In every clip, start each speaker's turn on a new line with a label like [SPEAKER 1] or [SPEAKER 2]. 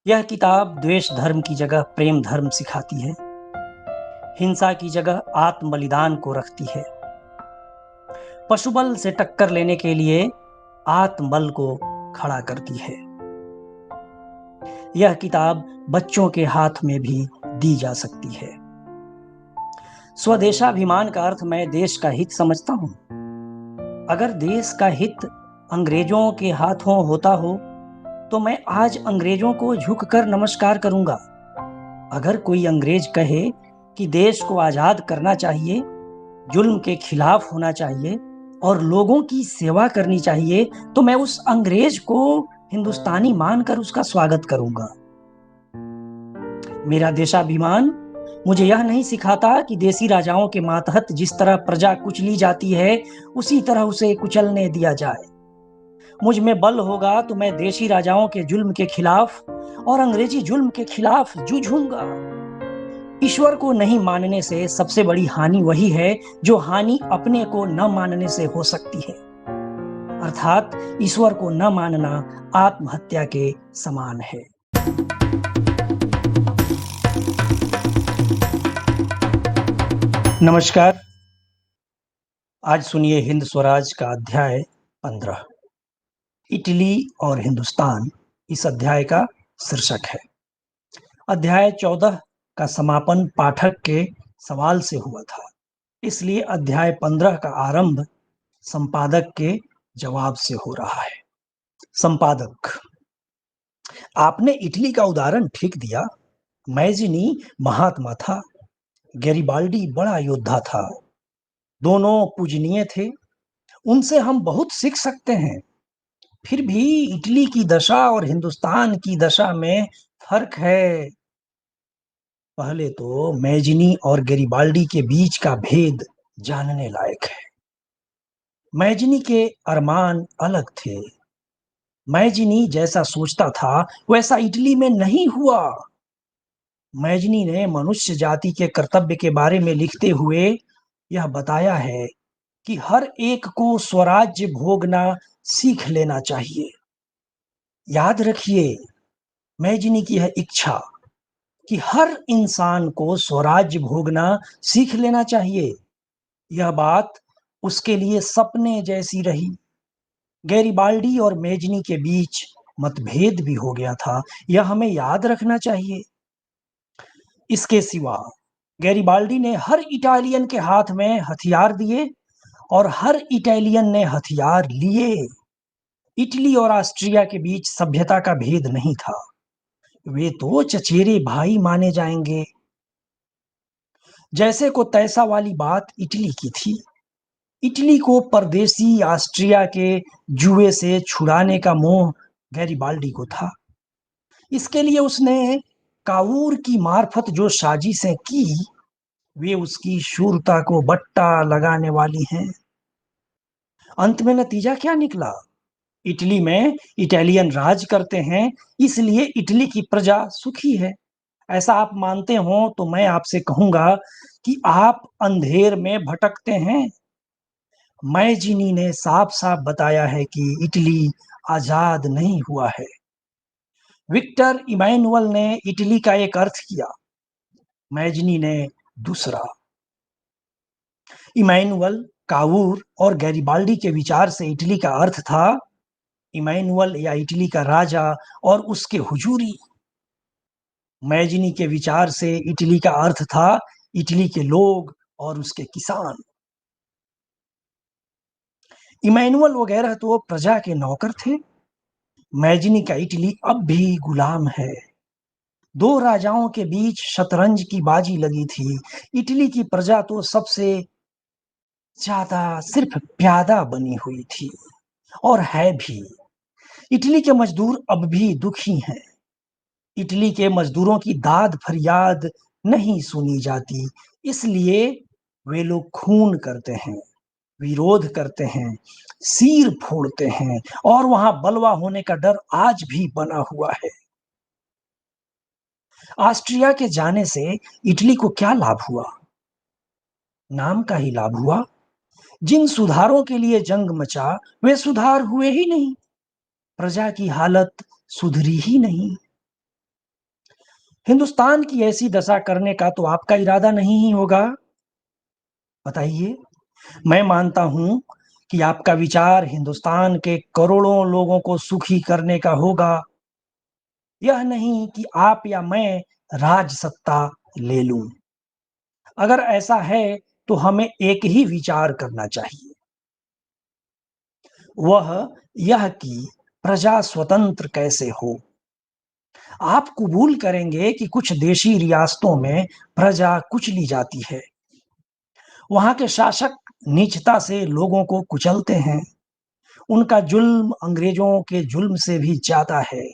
[SPEAKER 1] यह किताब द्वेष धर्म की जगह प्रेम धर्म सिखाती है, हिंसा की जगह आत्म बलिदान को रखती है, पशुबल से टक्कर लेने के लिए आत्मबल को खड़ा करती है। यह किताब बच्चों के हाथ में भी दी जा सकती है। स्वदेशाभिमान का अर्थ मैं देश का हित समझता हूं। अगर देश का हित अंग्रेजों के हाथों होता हो तो मैं आज अंग्रेजों को झुककर नमस्कार करूंगा। अगर कोई अंग्रेज कहे कि देश को आजाद करना चाहिए, जुल्म के खिलाफ होना चाहिए और लोगों की सेवा करनी चाहिए, तो मैं उस अंग्रेज को हिंदुस्तानी मानकर उसका स्वागत करूंगा। मेरा देशाभिमान मुझे यह नहीं सिखाता कि देसी राजाओं के मातहत जिस तरह प्रजा कुचली जाती है, उसी तरह उसे कुचलने दिया जाए। मुझ में बल होगा तो मैं देशी राजाओं के जुल्म के खिलाफ और अंग्रेजी जुल्म के खिलाफ जूझूंगा। ईश्वर को नहीं मानने से सबसे बड़ी हानि वही है जो हानि अपने को न मानने से हो सकती है, अर्थात ईश्वर को न मानना आत्महत्या के समान है। नमस्कार, आज सुनिए हिंद स्वराज का अध्याय 15, इटली और हिंदुस्तान। इस अध्याय का शीर्षक है। अध्याय 14 का समापन पाठक के सवाल से हुआ था, इसलिए अध्याय 15 का आरंभ संपादक के जवाब से हो रहा है। संपादक: आपने इटली का उदाहरण ठीक दिया। मैजिनी महात्मा था, गैरिबाल्डी बड़ा योद्धा था। दोनों पूजनीय थे, उनसे हम बहुत सीख सकते हैं। फिर भी इटली की दशा और हिंदुस्तान की दशा में फर्क है। पहले तो मैजिनी और गैरिबाल्डी के बीच का भेद जानने लायक है। मैजिनी के अरमान अलग थे। मैजिनी जैसा सोचता था वैसा इटली में नहीं हुआ। मैजिनी ने मनुष्य जाति के कर्तव्य के बारे में लिखते हुए यह बताया है कि हर एक को स्वराज्य भोगना सीख लेना चाहिए। याद रखिए, मैजिनी की यह इच्छा कि हर इंसान को स्वराज्य भोगना सीख लेना चाहिए, यह बात उसके लिए सपने जैसी रही। गैरिबाल्डी और मैजिनी के बीच मतभेद भी हो गया था, यह हमें याद रखना चाहिए। इसके सिवा गैरिबाल्डी ने हर इटालियन के हाथ में हथियार दिए और हर इटालियन ने हथियार लिए। इटली और ऑस्ट्रिया के बीच सभ्यता का भेद नहीं था, वे तो चचेरे भाई माने जाएंगे। जैसे को तैसा वाली बात इटली की थी। इटली को परदेसी ऑस्ट्रिया के जुए से छुड़ाने का मोह गैरिबाल्डी को था। इसके लिए उसने कावूर की मार्फत जो साजिशें की, वे उसकी शूरता को बट्टा लगाने वाली हैं। अंत में नतीजा क्या निकला? इटली में इटालियन राज करते हैं, इसलिए इटली की प्रजा सुखी है। ऐसा आप मानते हो तो मैं आपसे कहूंगा कि आप अंधेर में भटकते हैं। मैजिनी ने साफ साफ बताया है कि इटली आजाद नहीं हुआ है। विक्टर इमैनुअल ने इटली का एक अर्थ किया, मैजिनी ने दूसरा। इमैनुअल, कावूर और गैरिबाल्डी के विचार से इटली का अर्थ था इमैनुअल या इटली का राजा और उसके हुजूरी। मैजिनी के विचार से इटली का अर्थ था इटली के लोग और उसके किसान। इमैनुअल वगैरह तो प्रजा के नौकर थे। मैजिनी का इटली अब भी गुलाम है। दो राजाओं के बीच शतरंज की बाजी लगी थी। इटली की प्रजा तो सबसे ज्यादा सिर्फ प्यादा बनी हुई थी और है भी। इटली के मजदूर अब भी दुखी हैं। इटली के मजदूरों की दाद फरियाद नहीं सुनी जाती, इसलिए वे लोग खून करते हैं, विरोध करते हैं, सिर फोड़ते हैं और वहां बलवा होने का डर आज भी बना हुआ है। ऑस्ट्रिया के जाने से इटली को क्या लाभ हुआ? नाम का ही लाभ हुआ। जिन सुधारों के लिए जंग मचा, वे सुधार हुए ही नहीं। प्रजा की हालत सुधरी ही नहीं। हिंदुस्तान की ऐसी दशा करने का तो आपका इरादा नहीं ही होगा, बताइए? मैं मानता हूँ कि आपका विचार हिंदुस्तान के करोड़ों लोगों को सुखी करने का होगा, यह नहीं कि आप या मैं राजसत्ता ले लूँ। अगर ऐसा है, तो हमें एक ही विचार करना चाहिए, वह यह कि प्रजा स्वतंत्र कैसे हो। आप कबूल करेंगे कि कुछ देशी रियासतों में प्रजा कुचली जाती है। वहाँ के शासक नीचता से लोगों को कुचलते हैं। उनका जुल्म अंग्रेजों के जुल्म से भी ज़्यादा है।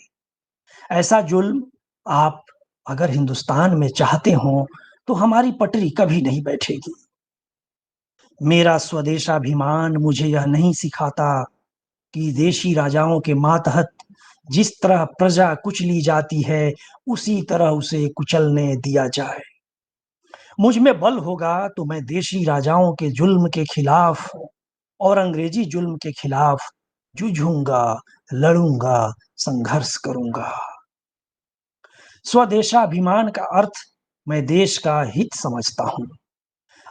[SPEAKER 1] ऐसा जुल्म आप अगर हिंदुस्तान में चाहते हो, तो हमारी पटरी कभी नहीं बैठेगी। मेरा स्वदेशाभिमान मुझे यह नहीं सिखाता कि देशी राजाओं के मातहत जिस तरह प्रजा कुचली जाती है, उसी तरह उसे कुचलने दिया जाए। मुझ में बल होगा तो मैं देशी राजाओं के जुल्म के खिलाफ और अंग्रेजी जुल्म के खिलाफ जूझूंगा, लड़ूंगा, संघर्ष करूंगा। स्वदेशाभिमान का अर्थ मैं देश का हित समझता हूँ।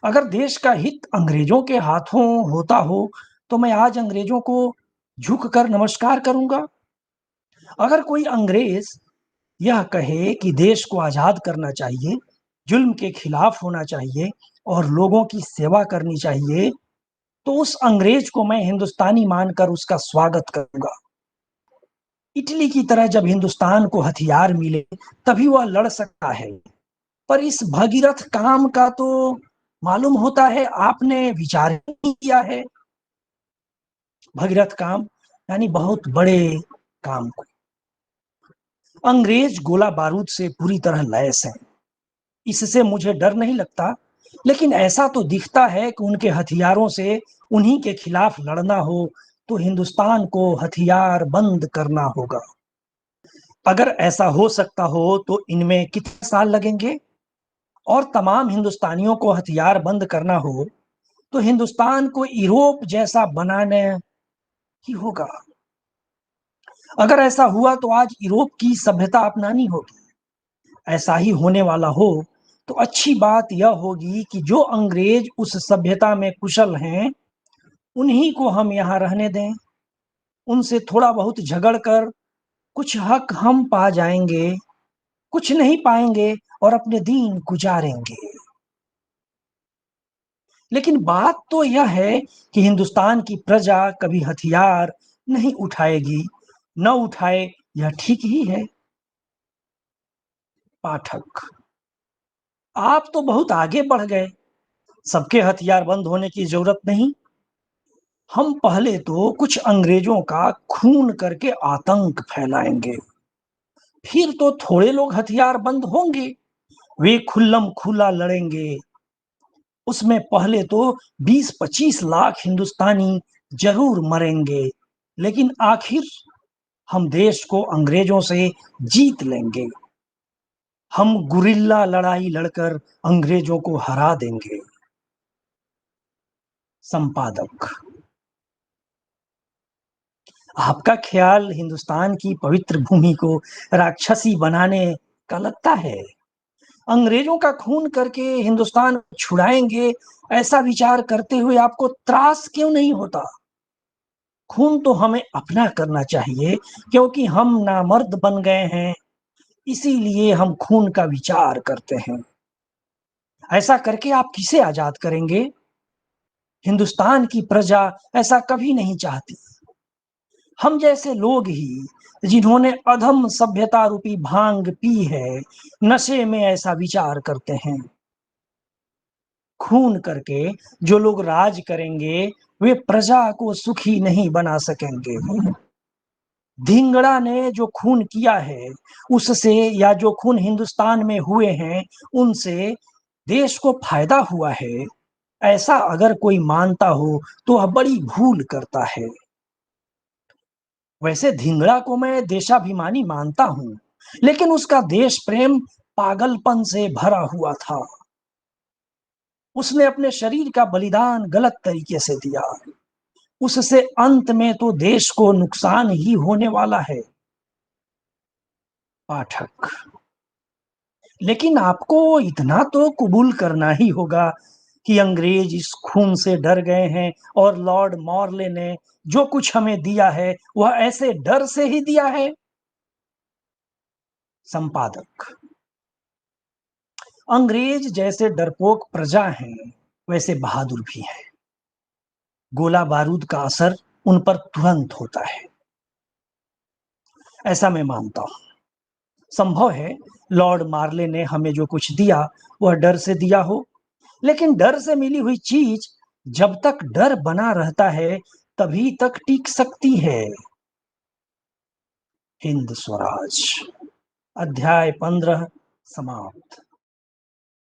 [SPEAKER 1] अगर देश का हित अंग्रेजों के हाथों होता हो, तो मैं आज अंग्रेजों को झुककर नमस्कार करूंगा। अगर कोई अंग्रेज यह कहे कि देश को आजाद करना चाहिए, जुल्म के खिलाफ होना चाहिए और लोगों की सेवा करनी चाहिए, तो उस अंग्रेज को मैं हिंदुस्तानी मानकर उसका स्वागत करूंगा। इटली की तरह जब हिंदुस्तान को हथियार मिले, तभी वह लड़ सकता है। पर इस भगीरथ काम का तो मालूम होता है आपने विचार ही नहीं किया है। भगीरथ काम यानी बहुत बड़े काम को। अंग्रेज गोला बारूद से पूरी तरह लैस हैं। इससे मुझे डर नहीं लगता, लेकिन ऐसा तो दिखता है कि उनके हथियारों से उन्हीं के खिलाफ लड़ना हो, तो हिंदुस्तान को हथियार बंद करना होगा। अगर ऐसा हो सकता हो, तो इनमें कितने साल लगेंगे? और तमाम हिंदुस्तानियों को हथियार बंद करना हो, तो हिंदुस्तान को यूरोप जैसा बनाने ही होगा। अगर ऐसा हुआ, तो आज यूरोप की सभ्यता अपनानी होगी। ऐसा ही होने वाला हो, तो अच्छी बात यह होगी कि जो अंग्रेज उस सभ्यता में कुशल हैं, उन्हीं को हम यहाँ रहने दें। उनसे थोड़ा बहुत झगड़ कर कुछ हक हम पा जाएंगे, कुछ नहीं पाएंगे और अपने दिन गुजारेंगे। लेकिन बात तो यह है कि हिंदुस्तान की प्रजा कभी हथियार नहीं उठाएगी, न उठाए, यह ठीक ही है। पाठक, आप तो बहुत आगे बढ़ गए। सबके हथियार बंद होने की जरूरत नहीं। हम पहले तो कुछ अंग्रेजों का खून करके आतंक फैलाएंगे, फिर तो थोड़े लोग हथियार बंद होंगे। वे खुल्लम खुला लड़ेंगे। उसमें पहले तो 20-25 लाख हिंदुस्तानी जरूर मरेंगे, लेकिन आखिर हम देश को अंग्रेजों से जीत लेंगे। हम गुरिल्ला लड़ाई लड़कर अंग्रेजों को हरा देंगे। संपादक, आपका ख्याल हिंदुस्तान की पवित्र भूमि को राक्षसी बनाने का लगता है? अंग्रेजों का खून करके हिंदुस्तान छुड़ाएंगे, ऐसा विचार करते हुए आपको त्रास क्यों नहीं होता? खून तो हमें अपना करना चाहिए, क्योंकि हम नामर्द बन गए हैं, इसीलिए हम खून का विचार करते हैं। ऐसा करके आप किसे आजाद करेंगे? हिंदुस्तान की प्रजा ऐसा कभी नहीं चाहती। हम जैसे लोग ही, जिन्होंने अधम सभ्यता रूपी भांग पी है, नशे में ऐसा विचार करते हैं। खून करके जो लोग राज करेंगे, वे प्रजा को सुखी नहीं बना सकेंगे। धिंगड़ा ने जो खून किया है, उससे या जो खून हिंदुस्तान में हुए हैं, उनसे देश को फायदा हुआ है, ऐसा अगर कोई मानता हो, तो वह बड़ी भूल करता है। वैसे धिंगड़ा को मैं देशाभिमानी मानता हूँ, लेकिन उसका देश प्रेम पागलपन से भरा हुआ था। उसने अपने शरीर का बलिदान गलत तरीके से दिया। उससे अंत में तो देश को नुकसान ही होने वाला है। पाठक, लेकिन आपको इतना तो कबूल करना ही होगा कि अंग्रेज इस खून से डर गए हैं और लॉर्ड मॉर्ले ने जो कुछ हमें दिया है वह ऐसे डर से ही दिया है। संपादक: अंग्रेज जैसे डरपोक प्रजा हैं, वैसे बहादुर भी हैं। गोला बारूद का असर उन पर तुरंत होता है, ऐसा मैं मानता हूं। संभव है लॉर्ड मार्ले ने हमें जो कुछ दिया वह डर से दिया हो, लेकिन डर से मिली हुई चीज जब तक डर बना रहता है तभी तक टिक सकती है। हिंद स्वराज, अध्याय 15 समाप्त।